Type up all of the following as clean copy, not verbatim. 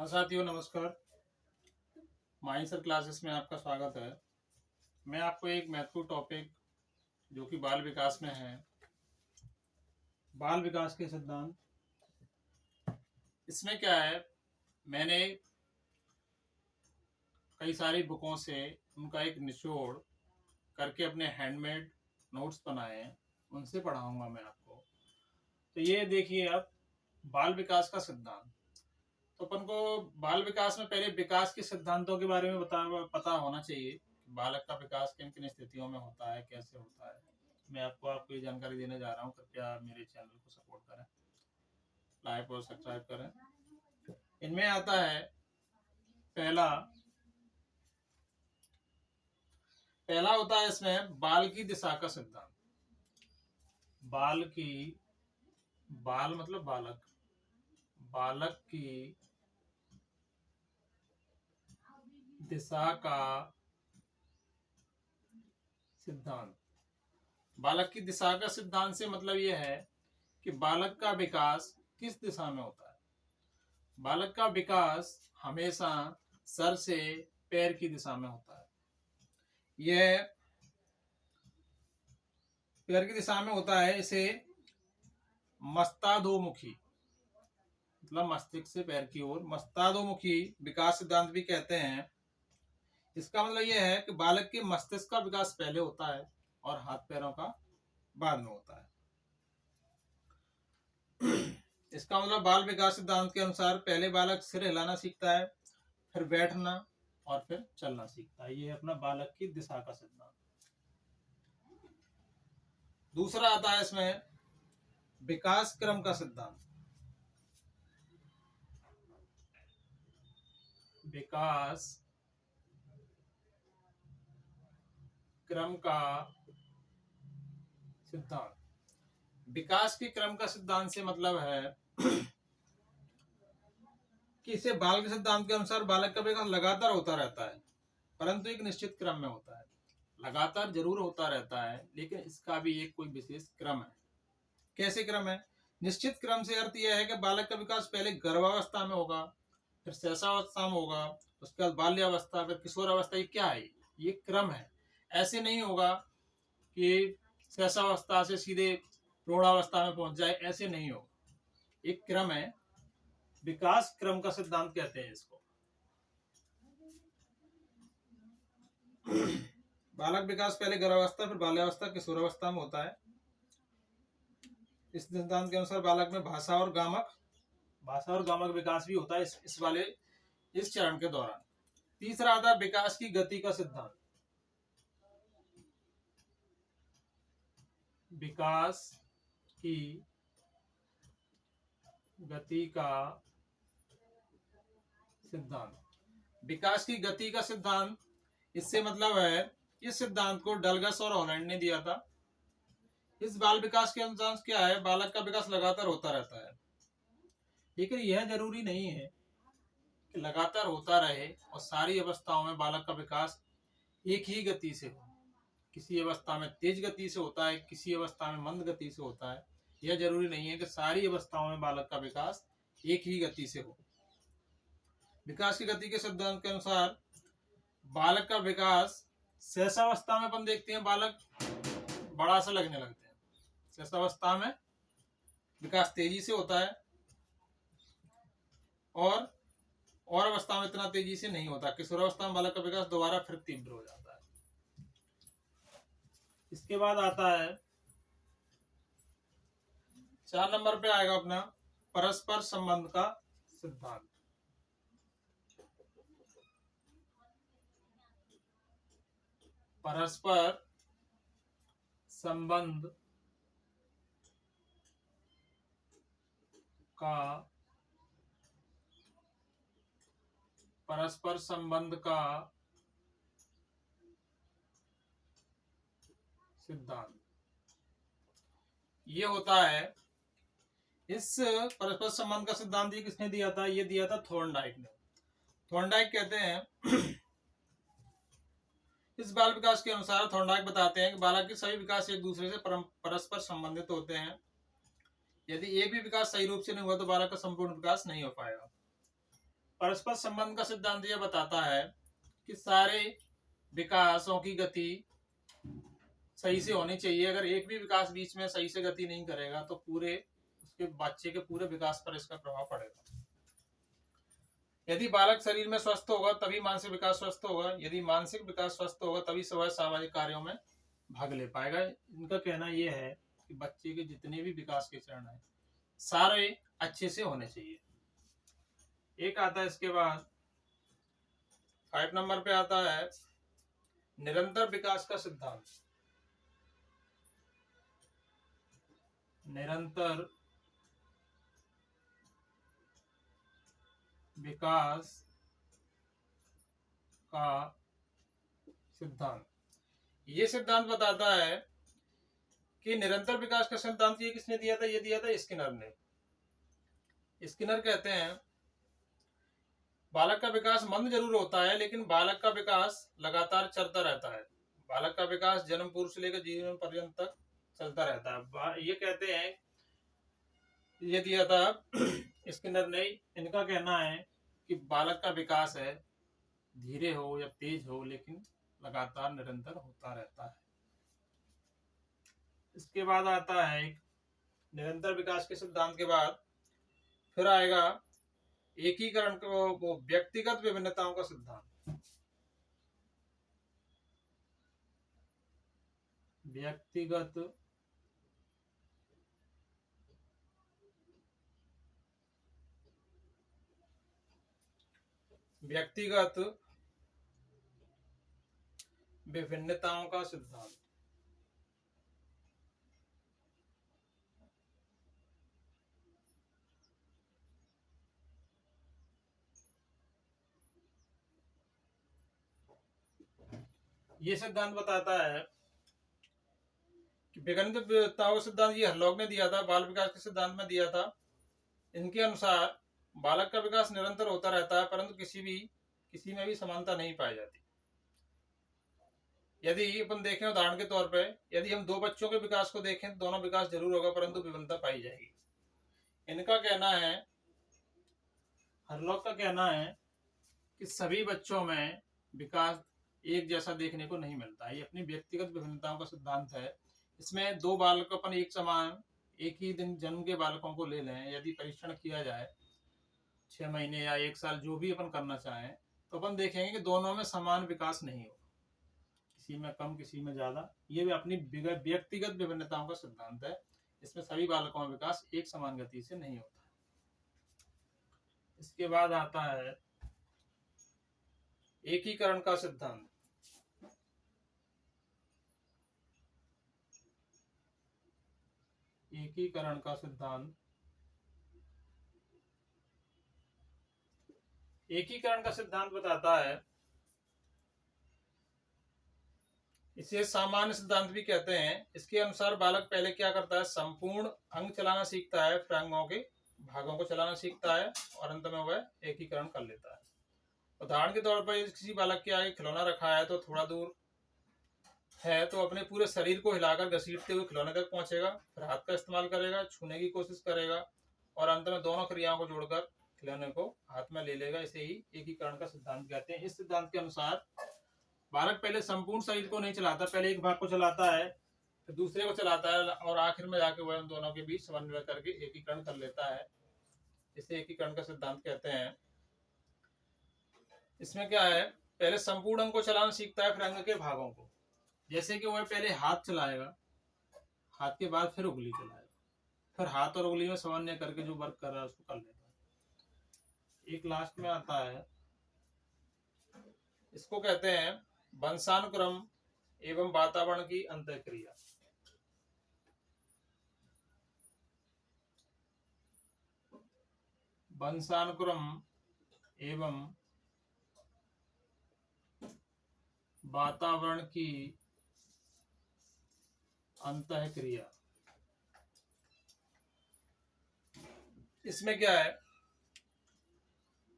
हाँ साथियों, नमस्कार। माई सर क्लासेस में आपका स्वागत है। मैं आपको एक महत्वपूर्ण टॉपिक जो कि बाल विकास में है, बाल विकास के सिद्धांत। इसमें क्या है, मैंने कई सारी बुकों से उनका एक निचोड़ करके अपने हैंडमेड नोट्स बनाए हैं, उनसे पढ़ाऊंगा मैं आपको। तो ये देखिए आप, बाल विकास का सिद्धांत। तो अपन को बाल विकास में पहले विकास के सिद्धांतों के बारे में पता होना चाहिए। बालक का विकास किन किन स्थितियों में होता है, कैसे होता है। मैं आपको ये जानकारी देने जा रहा हूँ। कृपया मेरे चैनल को सपोर्ट करें, लाइक और सब्सक्राइब करें। इनमें आता है पहला होता है इसमें बाल की दिशा का सिद्धांत। बाल मतलब बालक, बालक की दिशा का सिद्धांत। बालक की दिशा का सिद्धांत से मतलब यह है कि बालक का विकास किस दिशा में होता है। बालक का विकास हमेशा सर से पैर की दिशा में होता है। यह पैर की दिशा में होता है। इसे मस्तादोमुखी मतलब मस्तिष्क से पैर की ओर मस्तादोमुखी विकास सिद्धांत भी कहते हैं। इसका मतलब यह है कि बालक के मस्तिष्क का विकास पहले होता है और हाथ पैरों का बाद में होता है। इसका मतलब बाल विकास सिद्धांत के अनुसार पहले बालक सिर हिलाना सीखता है, फिर बैठना और फिर चलना सीखता है। ये अपना बालक की दिशा का सिद्धांत। दूसरा आता है इसमें विकास क्रम का सिद्धांत। विकास क्रम का सिद्धांत। विकास के क्रम का सिद्धांत से मतलब है कि इसे बाल के सिद्धांत के अनुसार बालक का विकास लगातार होता रहता है, परंतु एक निश्चित क्रम में होता है। लगातार जरूर होता रहता है, लेकिन इसका भी एक कोई विशेष क्रम है। कैसे क्रम है? निश्चित क्रम से अर्थ यह है कि बालक का विकास पहले गर्भावस्था में होगा, फिर शैशवावस्था में होगा, उसके बाद बाल्यावस्था, फिर किशोरावस्था। ये क्या है? ये क्रम है। ऐसे नहीं होगा कि शैशवावस्था से सीधे प्रौढ़ावस्था में पहुंच जाए, ऐसे नहीं होगा। एक क्रम है, विकास क्रम का सिद्धांत कहते हैं इसको। बालक विकास पहले गर्भावस्था, फिर बाल्यावस्था, किशोरावस्था में होता है। इस सिद्धांत के अनुसार बालक में भाषा और गामक विकास भी होता है इस चरण के दौरान। तीसरा आता है विकास की गति का सिद्धांत। विकास की गति का सिद्धांत। विकास की गति का सिद्धांत, इससे मतलब है, इस सिद्धांत को डलगस और हॉलैंड ने दिया था। इस बाल विकास के अनुसार क्या है, बालक का विकास लगातार होता रहता है, लेकिन यह जरूरी नहीं है कि लगातार होता रहे और सारी अवस्थाओं में बालक का विकास एक ही गति से हो। किसी अवस्था में तेज गति से होता है, किसी अवस्था में मंद गति से होता है। यह जरूरी नहीं है कि सारी अवस्थाओं में बालक का विकास एक ही गति से हो। विकास की गति के सिद्धांत के अनुसार बालक का विकास शैशवावस्था में अपन देखते हैं बालक बड़ा सा लगने लगते हैं। शैशवावस्था में विकास तेजी से होता है और अवस्था में इतना तेजी से नहीं होता। किशोरावस्था में बालक का विकास दोबारा फिर तीव्र हो जाता है। इसके बाद आता है 4 नंबर पे आएगा अपना परस्पर संबंध का सिद्धांत। परस्पर संबंध का सिद्धांत ये होता है। इस परस्पर संबंध का सिद्धांत ये किसने दिया था? ये दिया था थॉर्नडाइक ने। थॉर्नडाइक कहते हैं इस बाल विकास के अनुसार थॉर्नडाइक बताते हैं कि बालक के सभी विकास एक दूसरे से परस्पर संबंधित होते हैं। यदि एक भी विकास सही रूप से नहीं हुआ तो बालक का संपूर्ण विकास नहीं हो पाएगा। परस्पर संबंध का सिद्धांत यह बताता है कि सारे विकासों की गति सही से होनी चाहिए। अगर एक भी विकास बीच में सही से गति नहीं करेगा तो पूरे उसके बच्चे के पूरे विकास पर इसका प्रभाव पड़ेगा। यदि बालक शरीर में स्वस्थ होगा तभी मानसिक विकास स्वस्थ होगा, यदि मानसिक विकास स्वस्थ होगा तभी वह सामाजिक कार्यों में भाग ले पाएगा। इनका कहना यह है कि बच्चे के जितने भी विकास के चरण हैं सारे अच्छे से होने चाहिए। एक आता है इसके बाद 5 नंबर पे आता है निरंतर विकास का सिद्धांत। निरंतर विकास का सिद्धांत ये सिद्धांत बताता है कि निरंतर विकास का सिद्धांत ये किसने दिया था? ये दिया था स्किनर ने। स्किनर कहते हैं बालक का विकास मंद जरूर होता है लेकिन बालक का विकास लगातार चलता रहता है। बालक का विकास जन्म पूर्व से लेकर जीवन पर्यंत तक चलता रहता है। ये कहते हैं ये दिया था स्किनर ने। इनका कहना है कि बालक का विकास है धीरे हो या तेज हो लेकिन लगातार निरंतर होता रहता है। इसके बाद आता है एक निरंतर विकास के सिद्धांत के बाद फिर आएगा एकीकरण को व्यक्तिगत विभिन्नताओं का सिद्धांत। व्यक्तिगत विभिन्नताओं का सिद्धांत। ये सिद्धांत बताता है कि विभिन्नताओं का सिद्धांत ये हरलॉक ने दिया था, बाल विकास के सिद्धांत में दिया था। इनके अनुसार बालक का विकास निरंतर होता रहता है परंतु किसी में भी समानता नहीं पाई जाती। यदि अपन देखें उदाहरण के तौर पे यदि हम दो बच्चों के विकास को देखें तो दोनों विकास जरूर होगा परंतु विभिन्नता पाई जाएगी। इनका कहना है हरलॉक का कहना है कि सभी बच्चों में विकास एक जैसा देखने को नहीं मिलता है। ये अपनी व्यक्तिगत विभिन्नताओं का सिद्धांत है। इसमें दो बालक अपन एक समान एक ही दिन जन्म के बालकों को ले लें, यदि परीक्षण किया जाए 6 महीने या 1 साल जो भी अपन करना चाहें तो अपन देखेंगे कि दोनों में समान विकास नहीं होगा, किसी में कम किसी में ज्यादा। ये भी अपनी व्यक्तिगत विभिन्नताओं का सिद्धांत है। इसमें सभी बालकों में विकास एक समान गति से नहीं होता। इसके बाद आता है एकीकरण का सिद्धांत। एकीकरण का सिद्धांत एकीकरण का सिद्धांत बताता है, इसे सामान्य सिद्धांत भी कहते हैं। इसके अनुसार बालक पहले क्या करता है संपूर्ण अंग चलाना सीखता है, फिर अंगों के भागों को चलाना सीखता है और अंत में वह एकीकरण कर लेता है। उदाहरण के तौर पर किसी बालक के आगे खिलौना रखा है तो थोड़ा दूर है तो अपने पूरे शरीर को हिलाकर घसीटते हुए खिलौने तक पहुंचेगा, फिर हाथ का इस्तेमाल करेगा, छूने की कोशिश करेगा और अंत में दोनों क्रियाओं को जोड़कर खिलौने को हाथ में ले लेगा। इसे ही एकीकरण का सिद्धांत कहते हैं। इस सिद्धांत के अनुसार बालक पहले संपूर्ण शरीर को नहीं चलाता, पहले एक भाग को चलाता है फिर दूसरे को चलाता है और आखिर में जाके वह उन दोनों के बीच समन्वय करके एकीकरण कर लेता है। इसे एकीकरण का सिद्धांत कहते हैं। इसमें क्या है पहले संपूर्ण अंग को चलाना सीखता है फिर अंग के भागों को। जैसे कि वह पहले हाथ चलाएगा, हाथ के बाद फिर उंगली चलाएगा, फिर हाथ और उंगली में समन्वय करके जो वर्क कर रहा है उसको कर लेता है। एक लास्ट में आता है, इसको कहते हैं वंशानुक्रम एवं वातावरण की अंतःक्रिया। वंशानुक्रम एवं वातावरण की अंतःक्रिया। इसमें क्या है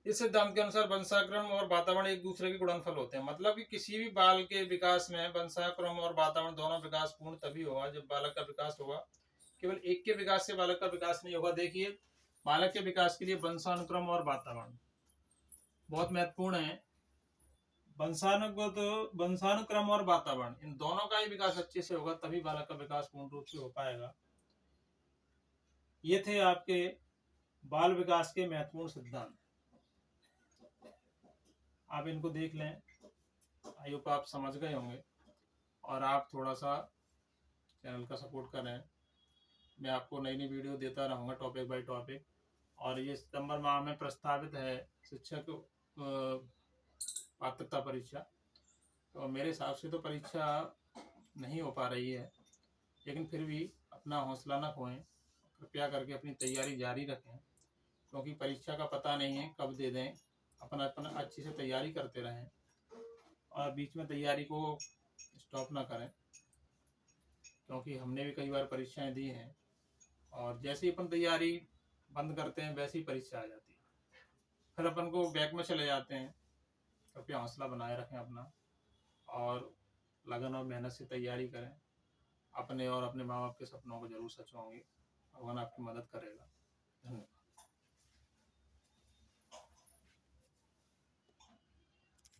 इस सिद्धांत के अनुसार वंशानुक्रम और वातावरण एक दूसरे के गुणनफल होते हैं। मतलब कि किसी भी बाल के विकास में वंशानुक्रम और वातावरण दोनों विकास पूर्ण तभी होगा जब बालक का विकास होगा। केवल एक के विकास से बालक का विकास नहीं होगा। देखिए बालक के विकास के लिए वंशानुक्रम और वातावरण बहुत महत्वपूर्ण है। वंशानुक्रम और वातावरण, इन दोनों का ही विकास अच्छे से होगा, तभी बालक का विकास पूर्ण रूप से हो पाएगा। ये थे आपके बाल विकास के महत्वपूर्ण सिद्धांत। आप इनको देख लें, आई होप आप समझ गए होंगे। और आप थोड़ा सा चैनल का सपोर्ट करें। मैं आपको नई नई वीडियो देता रहूँगा टॉपिक बाय टॉपिक। और ये सितंबर माह में प्रस्तावित है शिक्षक पात्रता परीक्षा। तो मेरे हिसाब से तो परीक्षा नहीं हो पा रही है, लेकिन फिर भी अपना हौसला न खोएं, कृपया करके अपनी तैयारी जारी रखें, क्योंकि परीक्षा का पता नहीं है कब दे दें। अपना अच्छी से तैयारी करते रहें और बीच में तैयारी को स्टॉप ना करें, क्योंकि हमने भी कई बार परीक्षाएं दी हैं और जैसे ही अपन तैयारी बंद करते हैं वैसे ही परीक्षा आ जाती है, फिर अपन को बैक में चले जाते हैं। कृपया हौसला बनाए रखें अपना और लगन और मेहनत से तैयारी करें। अपने और अपने माँ बाप के सपनों को जरूर सचवाओगे। भगवान आपकी मदद करेगा। धन्यवाद।